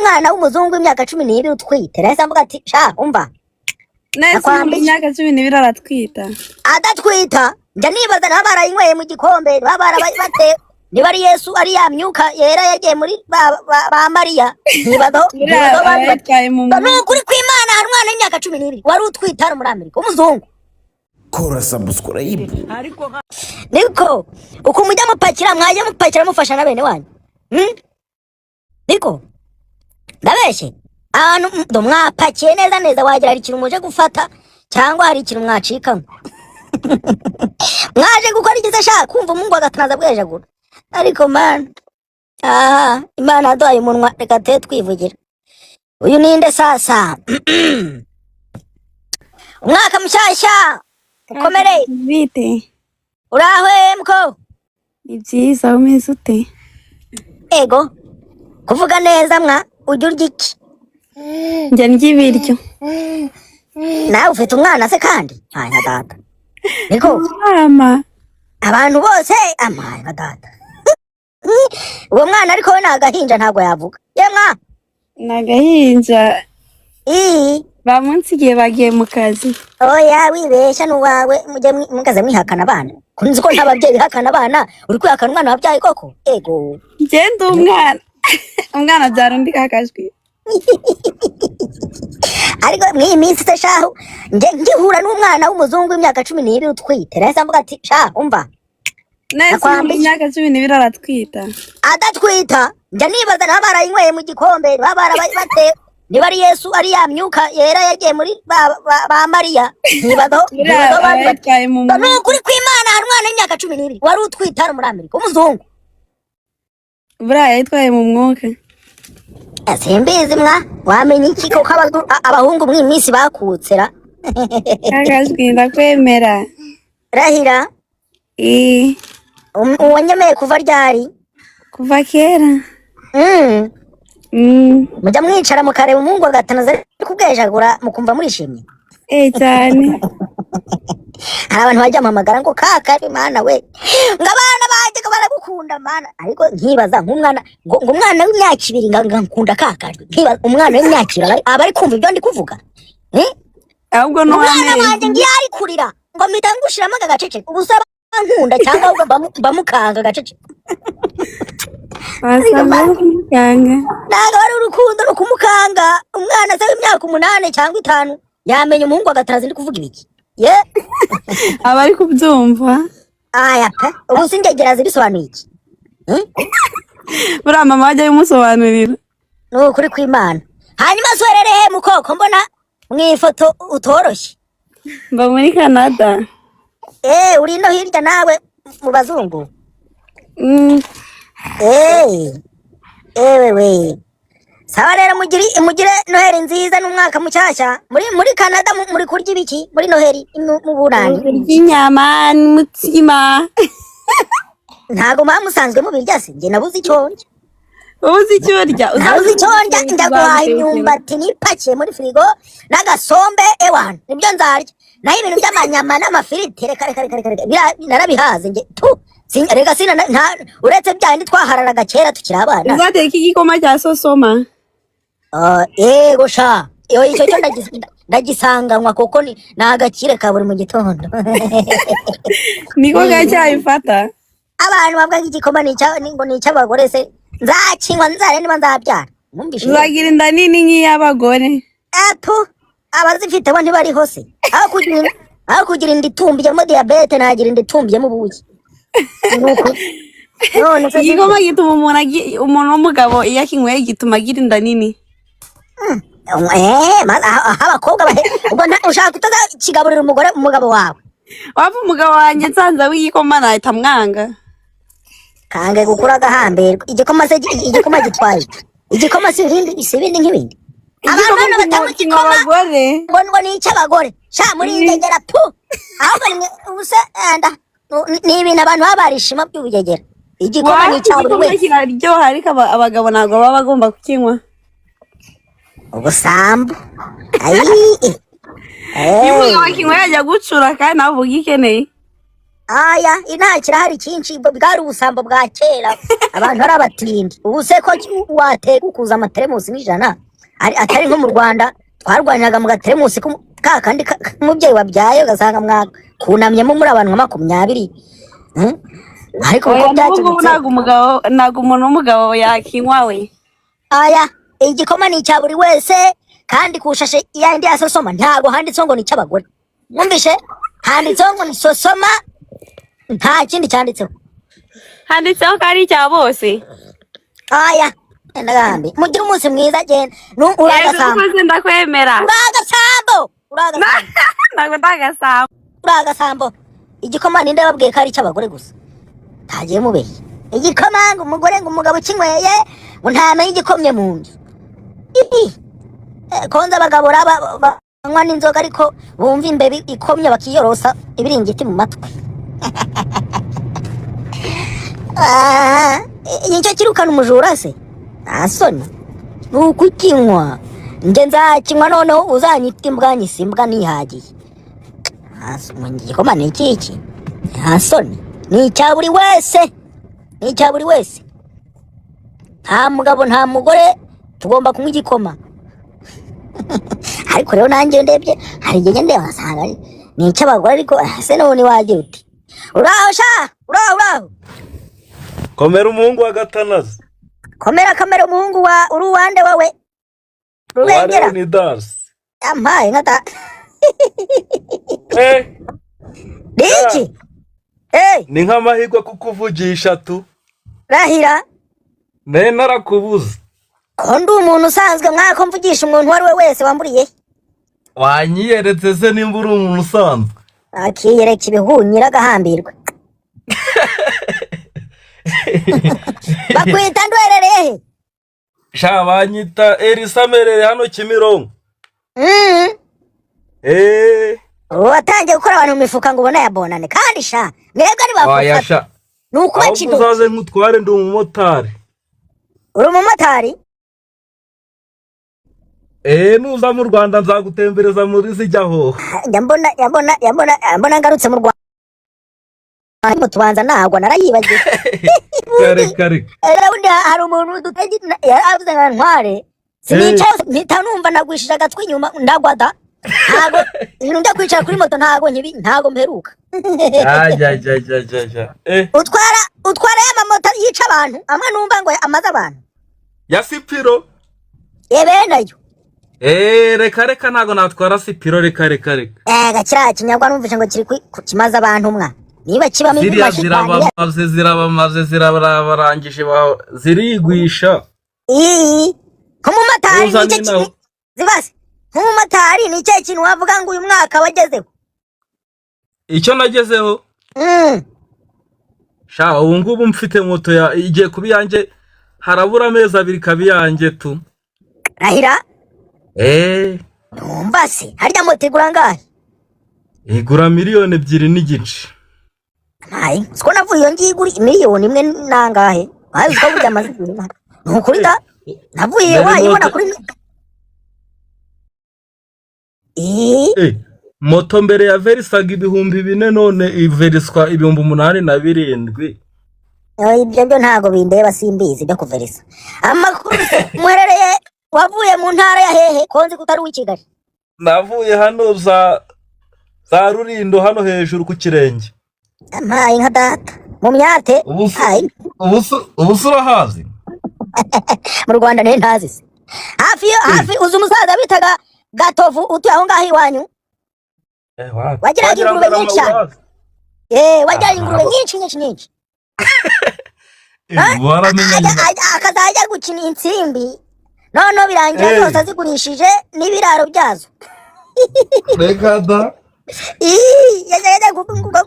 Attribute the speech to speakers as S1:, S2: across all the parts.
S1: umwana w'umuzungu w'imyaka 12 utwite rasa mvuga ati sha umva
S2: neza mu myaka 12 aratwita
S1: adatwita njya nibaza nabarayinyweye mu gikombe bate niba ari Yesu ari ya myuka yera yagiye muri ba Mariya nibazo kuri kw'Imana hari umwana w'imyaka 12 wari utwita ari muri Amerika umuzungu
S3: kora subscribe
S1: niko uko mujya mupakira mwaje mupakira mufasha na bene wanyu niko ndabeshe ahantu ndo mwapakiye neza wagira ari ikintu muje gufata cyangwa hari ikintu mwacikamo mwaje gukora igize shaka kumva umungu agatanaza bwejagura ariko man Imana aduhaye umunwa reka te twivugira uyu ninde sasa umwaka mushyashya ukomere
S2: bite
S1: urahwe mko
S2: ibyiza umeze ute
S1: ego kuvuga neza mwa ujya urya iki
S2: njya ndya ibiryo
S1: nawe ufite umwana se kandi nka data niko
S2: mama
S1: abantu bose nka data uwo mwana ariko we nagahinja ntago yavuga yemwa
S2: nagahinja bamunsigiye bagiye mu kazi
S1: oya wibeshya n'uwawe mujye mukaze mwihakana abana kunzi ko ntababyeyi bihakana abana uri kwihakana umwana wabyaye koko ego
S2: ngende umwana byara undi kakajwi
S1: ariko mw'iyi minsi se shahu ngihura n'umwana w'umuzungu w'imyaka 12 utwite rasa mvuga ati sha umva
S2: neza mu myaka 12 aratwita
S1: adatwita njya nibaza nabarayinyweye mu gikombe bate niba ari Yesu ari ya myuka yera yagiye muri ba Mariya nibazo kuri kw'Imana hari umwana w'imyaka 12 wari utwita ari muri Amerika umuzungu
S2: buriya yitwaye mu mwuka
S1: simbizi mwa wamenye iki ko abahungu mw'iyi minsi bakutsera
S2: kakajwi ndakwemera
S1: rahira uwanyemeye kuva ryari
S2: kuva kera
S1: mujya mwicara mukareba umuhungu agatanaza kubwejagura mukumva murishimye
S2: cyane
S1: hari abantu bajya mpamagara ngo kakari mana we ngo abana bajyaga baragukunda mana ariko nkibaza nk'umwana ngo umwana w'imyaka 2 ngakunda kakari nkibaza umwana w'imyaka 2 aba ari kumva ibyo ndi kuvuga
S2: ahubwo no
S1: umwana wanjye ngiye ari kurira ngo mpita ngushiramo agacece ubusaba nkunda cyangwa bamukanga agacece ntago ari urukundo no kumukanga umwana se w'imyaka 8 cyangwa 5 yamenye umuhungu agataraza ndi kuvuga ibiki
S2: aba ari kubyumva
S1: aya pe ubu singegera zibisobanuye iki
S2: buriya mama wajya bimusobanurira
S1: n'ukuri kw'Imana hanyuma swerere mukoko mbona mwifoto utoroshye
S2: mba muri Canada
S1: uri no hirya nawe mu bazungu ewe sawa rero mugire Noheli nziza n'umwaka mushyashya muri Canada muri kurya ibiki muri Noheli mu Burandi
S2: inyama n'umutsima
S1: ntago musanzwe mubirya se nge nabuze icyonja
S2: ubuze icyonja
S1: uzabuze icyonja njya guhaha imyumbati nipakiye muri firigo n'agasombe ewana nibyo nzarya naho ibintu by'amanyama n'amafiriti reka narabihaze nge rega sina uretse byandi twahararaga kera tukiri abana
S2: uzateka igikoma cya sosoma
S1: yego sha icyo cyo ndagisanganywa kuko ni agakire ka buri mu gitondo
S2: niko gacyayifata
S1: abantu bavuga igikoma ni icy'abagore se nzakinywa nzare niba nzabyara
S2: uzagira inda nini nk'iy'abagore
S1: abazifite bo ntibariho se aho kugira inda itumbiyemo diyabete ntagira inda itumbiyemo ubuyi
S2: igikoma gituma umuntu w'umugabo iyo akinyweye gituma agira inda nini
S1: abakobwa ubwo ushaka utazakigaburira umugabo wawe
S2: wapfa umugabo wanjye nsanze w'igikoma nahita mwanga
S1: kange gukura agahambirwa igikoma gitwaye igikoma si ibindi nk'ibindi abantu batanywa igikoma ngo ni icy'abagore sha muri ingegera tu ahubwo ubuse ni ibintu abantu baba barishima by'ubugegera igikoma ni icya buri wese
S2: kiraryoha ariko abagabo ntabwo baba bagomba kukinywa
S1: ubusambo
S2: iyo umugabo akinywa yajya gucura kandi nawe uvuga ikeneye
S1: aya ina kirahari cyinshi bwari ubusambo bwa kera abantu ari abatindi ubuse ko wateka ukuza amateremusi n'ijana atari nko mu Rwanda twarwanyaga mu gateremusi ka kandi umubyeyi wabyaye ugasanga mwakunamyemo muri abantu nka 20 ariko uko byakemutse
S2: ntago umuntu w'umugabo yakinywa we.
S1: Aya igikoma ni cya buri wese kandi kushashe yandi asosoma ntago handitseho ngo ni cy'abagore mwumvishe handitseho ngo ni sosoma nta kindi cyanditseho
S2: handitseho ko ari cya bose.
S1: Aya ndagambi mugira umunsi mwiza genda
S2: uragasamba ndakwemera
S1: uragasambo igikoma ninde babwiye ko ari cy'abagore gusa tagiye mubeye igikoma ngo umugore ngo umugabo kinyweye ngo ntamenye igikomye mu nzu konza abagabo banywa n'inzoga ariko bumva imbebi ikomye bakiyorosa ibiringiti mu matwi nicyo kirukana umujura se ntasoni nuko ukinywa nge nzakinywa noneho uzanyita imbwa nyisimbwa nihagiye igikoma ni iki ntasoni ni icya buri wese nta mugabo nta mugore tugomba kunywa igikoma ariko rero nanjye ndebye hari igihe ndeba nkasanga ni icy'abagore ariko se none wagira uti uraho sha uraho
S4: komera umuhungu wa Gatanazi
S1: komera umuhungu wa uruwande wawe rubengera
S4: ni Darcy
S1: yampaye nkata Diki
S4: ni nk'amahirwe kukuvugisha tu
S1: rahira
S4: narakubuze
S1: ko ndi umuntu usanzwe mwako mvugisha umuntu wari we wese wamburiye
S4: wanyiyeretse se nimba uri umuntu usanzwe
S1: akiyereka ibihunyira agahambirwa bakwita ndwerereye
S4: sha banyita Elisa Merere hano Kimironko
S1: watangiye gukora abantu mu mifuka ngo ubona yabonane kandi sha mwebwe ari bakufata nuko bakido
S4: uzaze nkutware ndi umumotari
S1: uri umumotari
S4: nuza mu Rwanda nzagutembereza muri zijyaho
S1: yambona ngarutse mu Rwanda tubanza nagwa narayibagiye
S4: kare
S1: ubundi hari umuntu yaravuze ngo ntware sinicaye mpita numva nagwishije agatwi inyuma ndagwada ntago njya kwicara kuri moto ntago mperuka utwara y'amamoto yica abantu amwe numva ngo amaze abantu
S4: ya Sipiro
S1: benayo
S4: reka ntago natwara Sipiro reka
S1: gakira kinyagwa numvise ngo kiri kimaze abantu mwa niba kibamo
S4: zirabamaze zirabarangije zirigwisha
S1: nk'umumotari nicyo kintu zibase nk'umumotari nicyo kintu wavuga ngo uyu mwaka wagezeho
S4: icyo nagezeho sha ubu ngubu mfite moto igiye kuba iyanjye harabura amezi 2 kabi yanjye tu
S1: rahira numva se harya moto igura ngahe
S4: igura 2.2 n'igice
S1: siko navuye iyo ngiye igura 1,000,000 nangahe wazi ko burya amazina nukuri da navuye wayibona kuri
S4: moto mbere ya verisaga 4,000 none iveriswa 8,700
S1: ibyo ntago bindeba simbizi byo kuverisa amakuru mwerereye wavuye mu ntara ya hehe konzi kutari w'ikigali
S4: navuye hano za Rurindo hano hejuru ku kirenge
S1: amaye nka data mu myate
S4: ubusura hazi
S1: mu Rwanda ne ntazi se hafi uzi umusaza bitaga Gatovu utuye aho ngaho iwanyu wagira ingurube nyinshi wagira ingurube nyinshi akazajya gukina insimbi none birangira byose azigurishije n'ibiraro byazo
S4: reka da
S1: yajya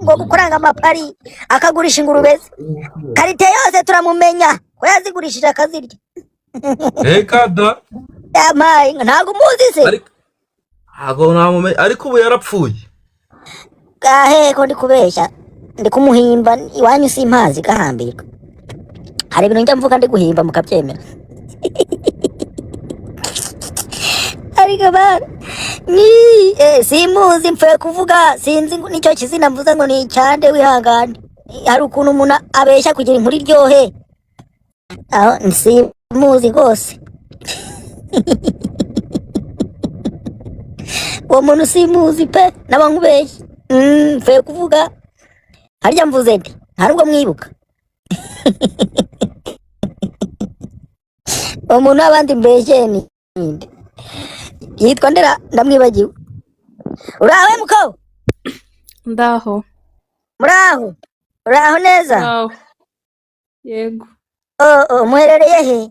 S1: ngo gukuranga amapari akagurisha ingurube karite yose turamumenya ko yazigurishije akazirya
S4: reka da
S1: yamaye ntago muzi se
S4: ntago namumenya ariko ubu yarapfuye
S1: ko ndi kubeshya ndi kumuhimba iwanyu simpazi gahambirwa hari ibintu njya mvuga ndi guhimba mukabyemera ariko bana simuzi mpfuye kuvuga sinzi nicyo kizina mvuze ngo ni icyande wihangane hari ukuntu umuntu abeshya kugira inkuru iryohe aho simuzi rwose uwo muntu simuzi pe n'abankubeshye mpfuye kuvuga harya mvuze nde nta nubwo mwibuka uwo muntu w'abandi mbeshye ni yitwa ndera ndamwibagiwe uraho muko
S2: Ndaho.
S1: Uraho neza
S2: Ndaho. Yego.
S1: muherereye he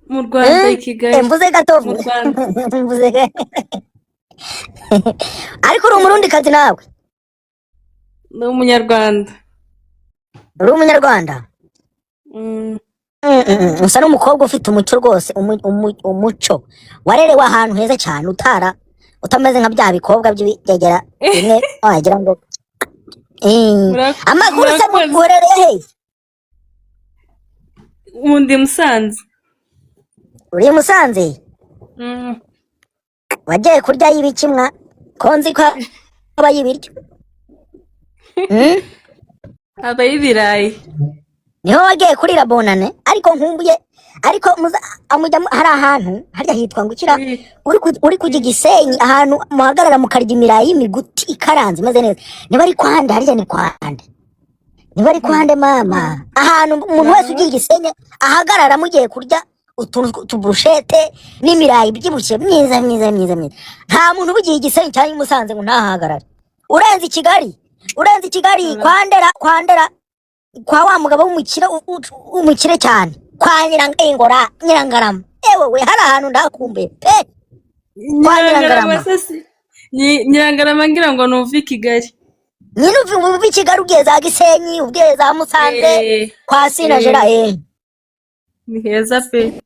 S2: Mu Rwanda i Kigali.
S1: mvuze gatovu mvuze ariko uri umurundikazi nawe
S2: Ni umunyarwanda.
S1: uri umunyarwanda usa n'umukobwa ufite umuco rwose umuco warerewe ahantu heza cyane utameze nka bya bikobwa by'igegera bimwe wagira ngo amakuru se muherereye he
S2: Undi Musanze.
S1: uri Musanze wagiye kurya y'ibikimwa ko nzi ko aba y'ibiryo
S2: Aba y'ibirayi.
S1: niho wagiye kurira bonane ariko nkumbuye ariko hari ahantu harya hitwa ngo ukira uri kujya Gisenyi ahantu muhagarara mukarya imirayi y'imiguti ikaranze imeze neza niba ari kwande harya ni kwande mama ahantu umuntu wese ugiye Gisenyi ahagarara mugiye kurya utuntu tuburushete n'imirayi byibushye myiza nta muntu ugiye Gisenyi cyangwa Musanze ngo ntahagarare urenze i Kigali kwandera kwa wa mugabo w'umukire cyane kwa Nyirangarama we hari ahantu ndakumbuye pe kwa
S2: Nyirangarama ngira ngo nuva i Kigali
S1: nyine uva i Kigali ugiye za Gisenyi ugiye za Musanze kwa Sinajera
S2: ni heza pe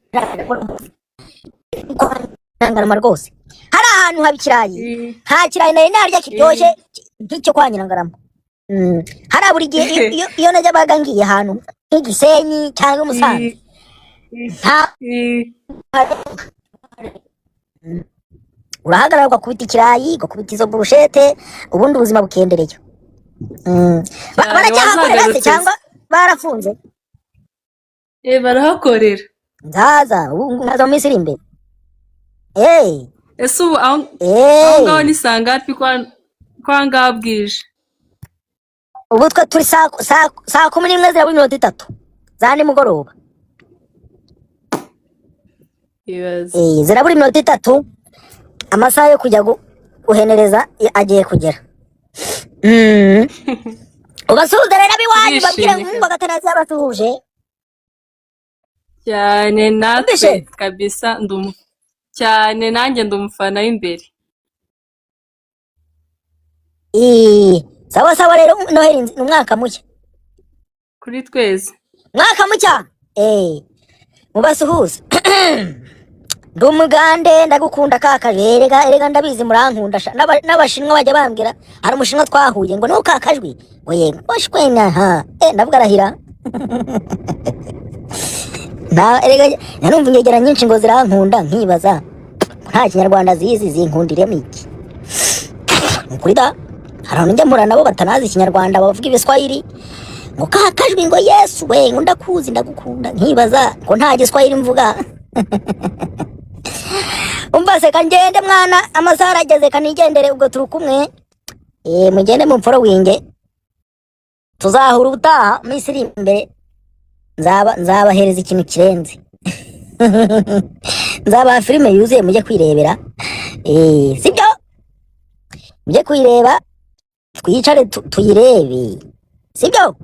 S1: kwa Nyirangarama rwose hari ahantu haba ikirayi nta kirayi nari narya kiryoshye nk'icyo kwa Nyirangarama hari buri gihe iyo najyaga ngiye ahantu nk'Igisenyi cyangwa Musanze urahagarara ugakubita ikirayi ugakubita izo burushete ubundi ubuzima bukendereye baracyahakorera se cyangwa barafunze
S2: barahakorera
S1: nzaza mu minsi iri imbere
S2: ese ubu aho ngaho ni saa ngapi kwa ngaho bwije
S1: ubu twe turi saa 11:30 za nimugoroba zirabura iminota 3 amasaha yo kujya guhenereza agiye kugera ubasuhuze rero abiwanyu babwire ngo Gatanazi yabasuhuje
S2: cyane natwe kabisa cyane nanjye ndumufana w'imbere
S1: sawa rero Noheli ni umwaka mushya
S2: kuri twese
S1: mwaka mushya mubasuhuze ndi umugande ndagukunda kakajwe erega ndabizi murankunda n'abashinwa bajya bambwira hari umushinwa twahuye ngo ntukakajwe ngo yego oshwena ndavuga arahira erega nanumva ingegera nyinshi ngo zirankunda nkibaza nta kinyarwanda zizi zinkundiremo iki ukuri da hari abantu njya mpura nabo batanazi ikinyarwanda bavuga ibiswahili ngo kakajwe ngo Yesu we ngo ndakuzi ndagukunda nkibaza ngo nta giswahili mvuga umva se ngende mwana amasaha arageze kanigendere ubwo turi kumwe mugende mu mforo winge tuzahura ubutaha minsi iri imbere nzabahereza ikintu kirenze nzabaha filime yuzuye mujye kwirebera sibyo mujye kuyireba twicare tuyirebe sibyo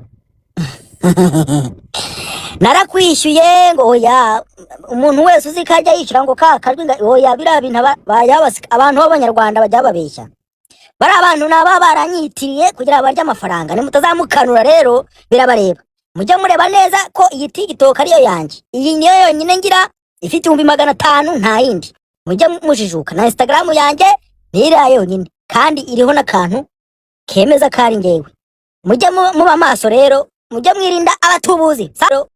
S1: narakwishyuye ngo oya umuntu wese uzi ko ajya yishyura ngo kakajwe oya biriya bintu abantu b'abanyarwanda bajya babeshya bari abantu naba baranyitiriye kugira barya amafaranga nimutazamukanura rero birabareba mujye mureba neza ko iyi TikTok ariyo yanjye iyi niyo yonyine ngira ifite 500 nta yindi mujye mujijuka na Instagram yanjye nira yonyine kandi iriho n'akantu kemeza kari ngewe mujye muba maso rero mujye mwirinda abatubuzi